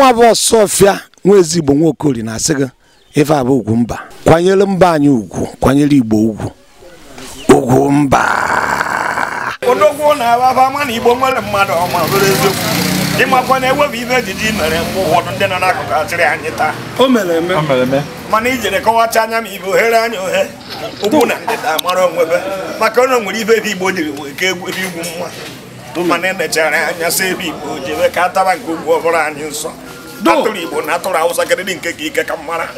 Mụnwa bụ Ọsọfịa nwa ezigbo Nwokori na-asị gị ife abụ Ugwumba. Kwanyere mba anyị ugwu, kwanyere Igbo ugwu. Ugwumba. Odogwu na-aba ma na Igbo nwere mmadụ ọma bụrụ eziokwu. Ịmakwa na ewebụ ife ejiji mere mgbe ụfọdụ ndị nọ n'akụkụ achịrị anyị taa. O mere eme. Mana ijere kọwacha anya ma Igbo ohere anya ohe ugwu na ndịda mara onwebe maka onye nwere ife ebe Igbo jiri wee ka egwu igwu mma mana edechara anya sị ebe Igbo jebe ka ataba nke ugwu ọbụrụ anyị nsọ atụrụ Igbo na atụrụ Hausa kedịdị nke ka ike ka mmara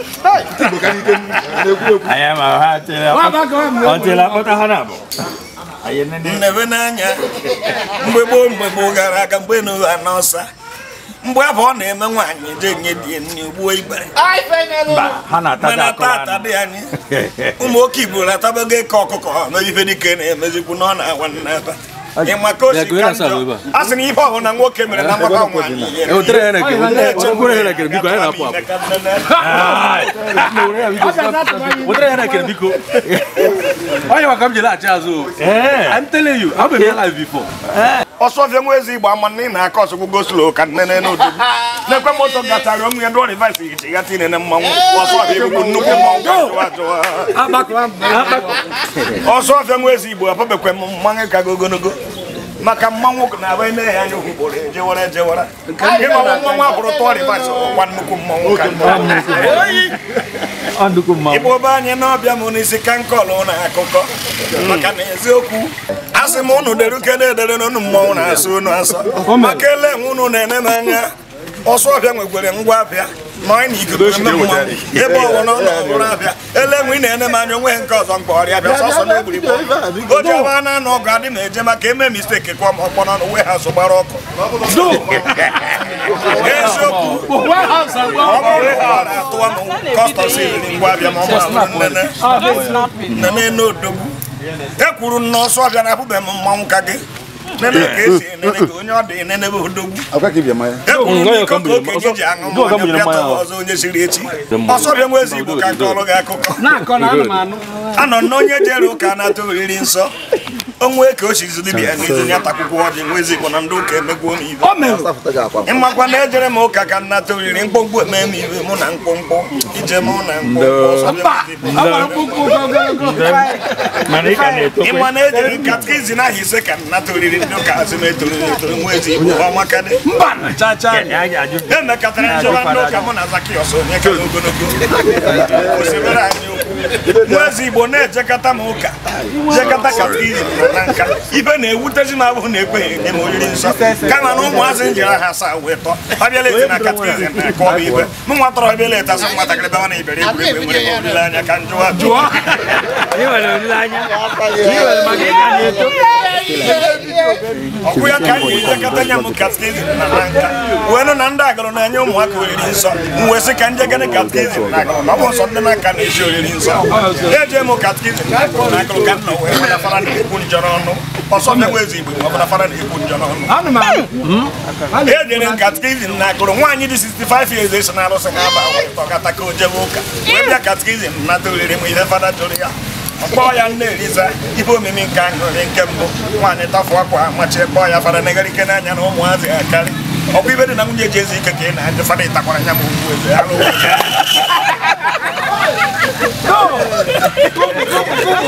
nnebe n'anya mgbe gboo gara aga mgbe n'ụlọ n'ọsa mgbe afọ ọ na-eme nwaanyị je nye di nne gbuo Igbere mana tata dị anyị ụmụ oke Igbo na-atabago eke ọkụkọ na ife dike na-emezikwu na ọ na-awa nnaba ịmaka osi ka njọ a sị na ife ọhụrụ na nwoke mere na mgbakọ nwaanyị I'm telling you, I've been alive before. Ọsọfịa nwa ezi Igbo ama na ị na-aka ọsọgwụ goslo ka nnene n'odogwu na-ekwe moto gatara onwe ya ndị ọrịvaịsị iche ya tinye na mmanwụ Ọsọfịa ebugbo nnukwu mmanwụ Ọsọfịa nwa ezi Igbo apabekwe mmanwụ ka ogologo maka mmanwụ na-abụ ime ya anya ogboro ejewara ịgbanwe mmanwụ abụrụ tụọ rịvaịsị ọkwa nnukwu mmanwụ ka Igbo be anyị n'ọbịa m n'isi ka nkọlụ na akụkọ maka na eziokwu asị m unu deruke na-edere n'unu mmanwụ na-asụ unu asọ maka ele unu na-ene m anya Ọsọfịa nwekwere ngwa abịa ma anyị na ikuku eme mmanwụ ebe ọwụrụ ọhụrụ abịa ele nwe ị na-ene m anya onwe nke ọzọ mkpa ọrịa bịa sọsọ na egburi o ji ọba na anọ ọgụ adị m eje maka eme misteki kwa m ọkpọ n'ọnụ wee ha gbara ọkụ eziokwu ọ bụrụ ha na-atụwa m kọstọs iri ngwa abịa ma ọ ma nene n'odogwu ekwuru na Ọsọfịa na-abụbe m mmanwụ ka gị nene ka esi enene gị onye ọ dị nenebe odogwu ekwuru n'iko ka okenye ji aṅụ mmanya bịa tọba ọzọ onye siri echi Ọsọfịa nwa ezi Igbo ka nkọrọ gị akụkọ anọ n'onye jere ụka na-atụ oriri nsọ onwe ka o sizi dibịa n'izu ya takwụkwọ ọjị nwa ezi Igbo na ndị ụka emegbuo m ibe ịmakwa na ejere m ụka ka nnata oriri mkpọmkpọ eme m ibe mụ na mkpọmkpọ ije mụ na mkpọmkpọ ịma na ejere katkizin ahụ ise ka nnata oriri ndị ụka azị m etoro nwa ezi Igbo ọmakadị emekọtara njọba ndị ụka mụ na Zakiọs onye ka ogologo osimiri anyị okwu nwa ezi Igbo na-ejekọta m ụka jekọta katkizin na nka ibe na-ewutezi m abụghị na-ekweghị nye m oriri nsọ kama na ụmụazị njiri ha asaa wee tọ ọbịa leti na katkizin na-eke ọbụ ibe m nwa tọrọ ọbịa leti asị nwatakịrị bewa na ibere egwuregwu nwere m olileanya ka njụwa ọkụ ya ka anyị ejekọta nye m katkizin na nka wee nụ na ndị agụrụ na-enye ụmụaka oriri nsọ m wee sị ka njegene katkizin na agụrụ ọ bụ nsọ ndị na-aka na-esi oriri nsọ eje m katkizin na agụrụ ka nna wee na fara na-ekwu njọ n'ọnụ Ọsọfịa nwa ezi Igbo ọ bụ na fara na-ekwu njọ n'ọnụ ejere m katkizin na agụrụ nwaanyị dị 65 years esi na arụsị na-aba wee tọkata ka o jebe ụka wee bịa katkizin nata oriri m ihe fada jụrụ ya kpọọ ya nne Eliza ife omimi nke aṅụrị nke mbụ nwaanyị tafụ akwa machie kpọọ ya fada negarike n'anya na ụmụazị akarị ọkwa ibe dị na nwunye ji ezi ike ka ị na-ajụ fada ịtakwara nya ma ugwu eze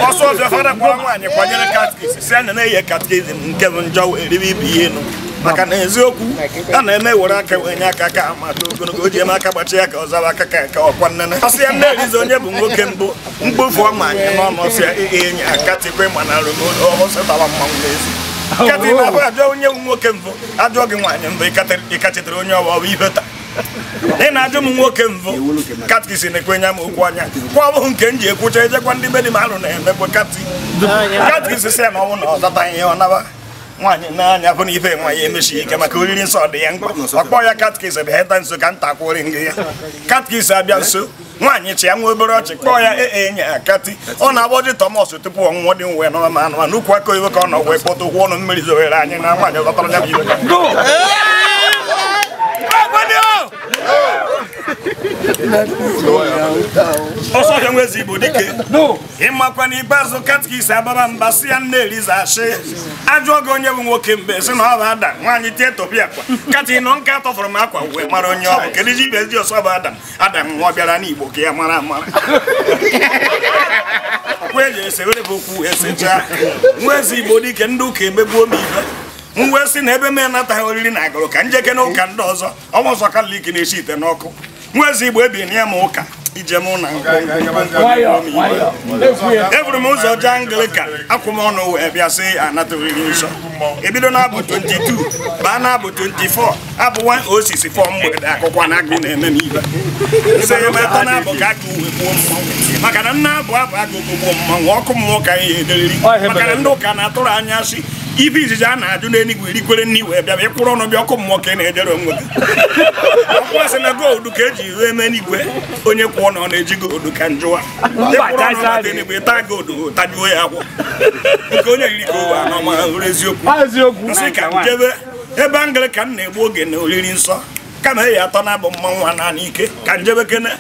Ọsọfịa fada kpọrọ nwaanyị kwanyere katkizin si anya na-eye katkizin nke bụ njọ wee ribe ibe ihe enu maka na eziokwu a na-eme were aka wee nye aka ka amata ogologo o ji eme aka gbachi ya ka ọ zaba aka ka ọkwa nnene ọsị ya nne Eliza onye bụ nwoke mbụ mkpofu ọma anyị n'ọnụ ọsịa enyi aka tikwe ma na ọsịtara mmanwụ n'ezi kati na abụ ajụọ onye nwoke mbụ ajụọ gị nwaanyị mbụ ịkachitere onye ọwa bụ ibe taa ị na-ajụ m nwoke mbụ katkizin na-ekwenye m okwu anya kwa ọ bụghị nke m ji ekwucha ejekwa ndị be dị m alụ na-emekwa katkizin si ya na ọnwụ na ọ zata ihe ọ naba nwaanyị n'anya bụ na ife nwa ya emechi ike maka oriri nsọ dị ya mkpa ọkpọ ya katkizin bụ heta nso ka nta kwụrụ ngị ya katkizin abịa nso nwaanyị chị ya nwa obere ọchị kpọọ ya enye akati ọ na-agbọji Tọmọs tupu ọnwụnwọ dị nwe nọ ma anụmanụ n'ukwu aka oyibo ka ọ nọ wee kpọta ụkwụ ọnụ mmiri zowere anyị na nwaanyị zọtara ya bụ iwe ọsọ bịa nwezi Igbo dike ịmakwa na ikpeazụ katkis ababa mba si ya nne Eliza ashị ajụọ gị onye bụ nwoke mbe si na ọ bụ Adam nwaanyị tie topi akwa kata ịnọ nke atọfọrọ m akwa wee mara onye ọ bụ kedu iji ibe ezi ọsọ bụ Adam nwa bịara n'Igbo ka ya mara amara ọkwa eji esewere bụ okwu esecha nwezi Igbo dike ndị ụka emegbuo m ibe wee sị na ebe m nataghị oriri na agụrụ ka njeke na ụka ndị ọzọ ọnwa ọzọ Katọlik na-eshi ite n'ọkụ nwezi Igbo ebiri ya ma ụka ije m na eburu m ụzọ jee Anglican akwụ m ọnụ wee bịa sị anata oriri nsọ ebido na abụ 22 baa na abụ 24 abụ 106 mgbede akụkwa na agụ na-eme n'ibe nse ya metọ na abụ ka agụ uwe gbuo mmanwụ maka na nna abụ agụ gbuo mmanwụ ọkụ mmụọ ka ihe ederiri maka na ndị ụka na-atụrụ anya si ibe izizi a na-ajụ n'enigwe rikwere nni wee bịa ịkwụrụ ọnụ bịa ọkụ mmụọ ka ị na-ejere onwe gị ọkwa sị na goldu ka eji iwe eme n'igwe onye kwụọ na ọ na-eji goldu ka njụwa ịkwụrụ ọnụ na enigwe taa goldu tajuo ya agwọ nke onye yiri ka ụwa n'ọma hụrụ eziokwu nsị ka njebe ebe Anglican na-egbu oge na oriri nsọ kama eyi atọ na-abụ mmanwụ naanị ike ka njebe kene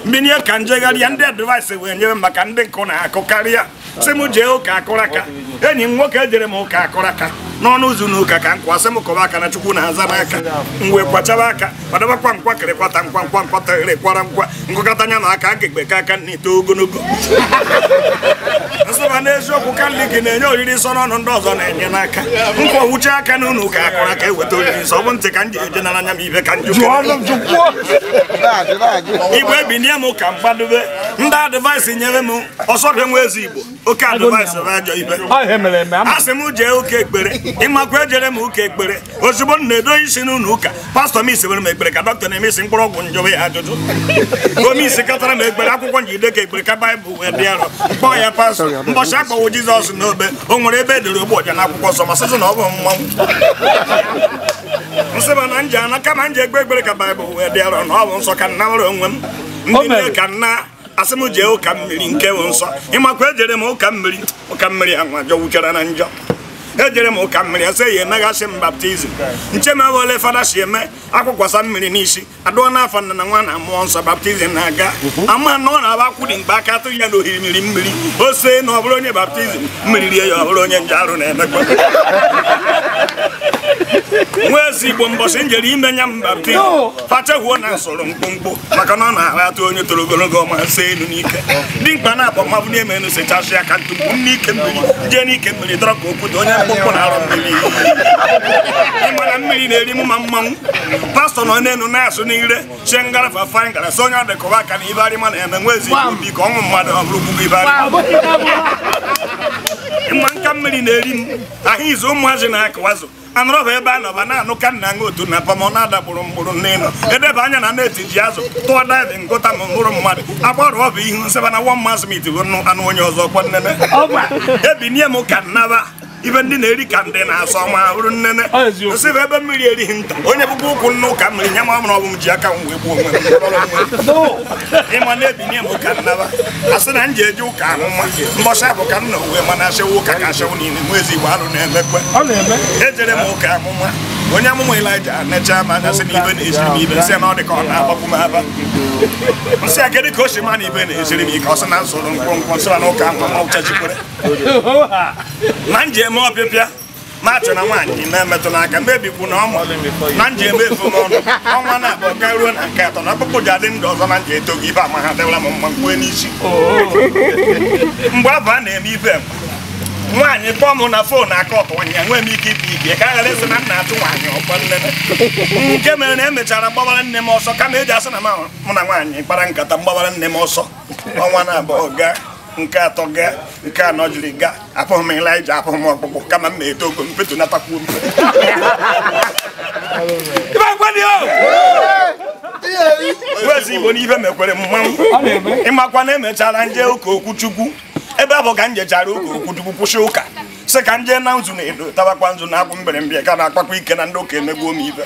mbinye ka njegharịa ndị advaịsị wee nyere maka ndị nkụ na-akụ karịa sị m jee ụka akụrụ aka enyi m nwoke ejere m ụka akụrụ aka n'ọnụ ụzọ n'ụka ka nkwa sị m kọba aka na Chukwu na-aza n'aka m wee kwachaba aka kwadabakwa nkwa kịrịkwata nkwa nkwatagịrị kwara nkwa nkụkọta anya na aka ga-egbe ka aka n'ite ogologo nsọba n'eziokwu Katọlik na-enye oriri nsọ n'ọnụ ndị ọzọ na-enye n'aka nkwa wuche aka n'ụlọ ụka akụrụ aka eweta oriri nsọ ọ bụ ntị ka m ji eje nara anya m ibe ka njụ Igbo ebinie m ka mkpadobe ndị advaịsị nyere m ọsọ bịa nwezi Igbo oke advaịsị bụ ajọ ibe a sị m jee ụka ekpere ịmakwa ejere m ụka ekpere ozugbo m na-edo isi n'ụlọ ụka pastọ m isi were m ekpere ka dọkịta na-emesi mkpụrụ ọgwụ njọba ya ajụjụ omisi katara m ekpere akwụkwọ njide ka ekpere ka Baịbụl wee dị arọ mkpọ ya pastọ mbọchị akpọwo Jizọs n'obe o nwere ebe edere ogbu ọja n'akwụkwọ nsọ ma sịsị na ọ bụ mmanwụ nsịba na nje ana kama nje ekpe ekpere ka Baịbụl wee dị arọ na ọ bụ nsọ ka nna nwere onwe m ndị nne ka nna asị m jee ụka mmiri nke bụ nsọ ịmakwa ejere m ụka mmiri anwa jọwuchara na njọ ejere m ụka mmiri asị ya emeghasị m baptizim nche m ewele fada si eme akwụkwasa mmiri n'isi adụọ n'afọ nna na nwa na mmụọ nsọ baptizim na-aga ama na ọ na-aba kwudi mgbe aka atụ ya na ohirimiri mmiri o see na ọ bụrụ onye baptizim mmiri rie ya ọ bụrụ onye nje arụ na-emekwa nwezi Igbo mbọsị njere imenya m baptizim fachehuo na nsoro mkpụmkpụ maka na ọ na-ahụ atụ onye toro ogologo ọma see elu n'ike dị mkpa na-akpọ mmadụ na-eme sechasị aka ntụgbu m n'ike mmiri jee n'ike mmiri dọrọ ka okwute onye mkpụmkpụ na-arụ mmiri ịmana mmiri na-eri m ma mmanwụ pastọ nọ n'elu na-asụ n'ire chie ngarafa fanyị gara sị onye ọ dịkọba aka na ibearị ma na-eme nwezi Igbo biko ọnwụ mmadụ ọ bụrụ gbugbo ibearị ịma nka mmiri na-eri m ahụ izu ụmụazị na-akụwazụ anọrọba ebe a nọba na-anụ ka nna ṅụ otu na pama ọ na-adagburu mgbụrụ n'elu edebe anya na na-eti ji azụ tụọ diving ngụta ma mụrụ mmadụ agbarụ ọ bụ ihu nseba na one smith bụ anụ onye ọzọ kwa nnene ebinie m ka nnaba ibe ndị na-eri ka ndị na-asọ ma bụrụ nnene nsịba ebe mmiri erighị nta onye bụkwa ụkwụ nna ụka mmiri nye ma ọ bụrụ ọ bụ m ji aka m wee gbuo onwe m ịma na-ebinye m ka nnaba asị na m ji eje ụka ahụma mbọchị abụ ka m na uwe mana ashewa ụka ka ashewu niile nwezi Igbo arụ na-emekwe ejere m ụka amụma onye amụma Elija necha ma anya sị na ibe na-esiri m ibe nsị na ọ dị ka ọ na-agbapụ m aba nsị a kedụ ka o si ma na ibe na-esiri m ike ọ sị na nsoro mkpọmkpọ nsịra na ụka amụma ụchachikwere na njem ọpịpịa maachọ na nwaanyị na-emetụ n'aka mebikwu na ọmụ na nje eme efu n'ọnụ ọnwa na-abụ ga ruo na nke atọ na ọkpụkpụ ji adị ndụ ọzọ na nje etogo ibe ama ha dewela m mma mkpue n'isi mgbe abụ a na-eme ibe nwaanyị kpọọ m na fon aka ọtụwanye ya nwee m ike ibe ike ka a ghara esi na nna atụ nwaanyị ọkpọ nnene nke mere na emechara mgbabara nne m ọsọ kama eji asị na mụ na nwaanyị kpara nkata mgbabara nne m ọsọ ọnwa na-abụọ gaa nke atọ gaa nke anọ jiri gaa apụghị m Elija apụghị m ọkpụkpụ kama m na-eto ogo mpetu natakwuo m nwezi Igbo n'ibe mekwere mmanwụ ịmakwa na emechara nje ụka okwuchukwu ebe abụ ka m jechara ụka okwuchukwu kwụsị ụka sị ka m jee na nzu na-edo tabakwa nzu na akwụ mberembịa ka na-akpakwa ike na ndị ụka emegbuo m ibe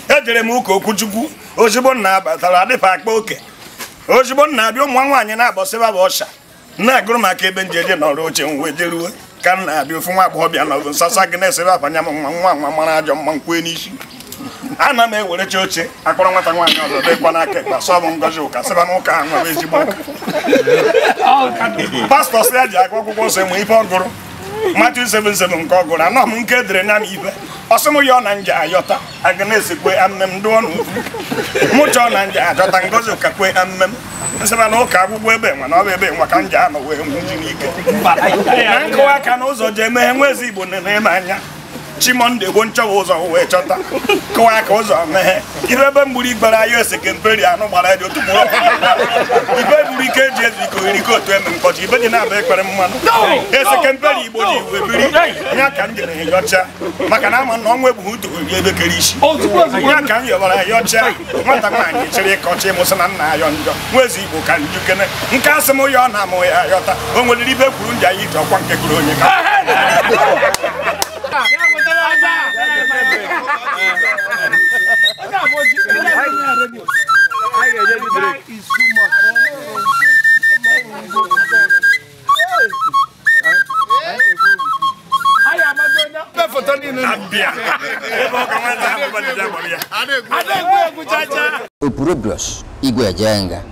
ejere m ụka okwuchukwu ozugbo nna abatara adịpa akpa oke ozugbo nna abịa ụmụ nwaanyị na-agbọsịba bụ ọsha na-agụrụ maka ebe njeje nọrọ oche m wee jeruo ka m na-abịa ofu nwa agbọghọbịa nọgụ nsasa gị na-esebe abanya m nwa mara ajọ mma nkwue n'isi ana m ewerecha oche akpọrọ nwata nwaanyị ọzọ dịkwa n'aka ekpe sọ bụ Ngozi ụka sịba na ụka ahụ nwere ezigbo ụka pastọ sị ya ji agụ akwụkwọ nsọ enwe ife ọ gụrụ Matthew 7:7 nke ọ gụrụ anọ m nke edere na m ibe ọsịmụ ya ọ na nje ayọta aga na-esikwe amme m dụọ n'ugwu mụ chọọ na nje ajọta Ngozi ụka kwe amme m nsịba na ụka akwụkwọ ebe nwa na ọ bụ ebe nwa ka nje anọ wee nwụji n'ike na nkụwa aka n'ụzọ ji emeghe nwa ezi Igbo na-eme anya Chimonde gwo nchọwa ụzọ wee chọta kụwa aka ụzọ meghe ibe ebe mgburu igbere ahịa esekemperi anụ gbara dị otu mụrụ ibe buru ike eji ezu iko iri otu eme nkọchi ibe dị na-aba ekpere mmanụ esekemperi Igbo ji iwe biri nya ka m jere yọcha maka na ama na ọnwa egbughị utu ori ebe kere isi nya ka m yọbara yọcha nwata nwaanyị chịrị ịkọcha ịmụsị na nna ya njọ nwa ezi Igbo ka njukene nke asị m ya ọ na-amụ ya yọta o nwere ibe kwuru nji anyị iji ọkwa nke kụrụ onye ka Opuro Bros, Igwe Jenga.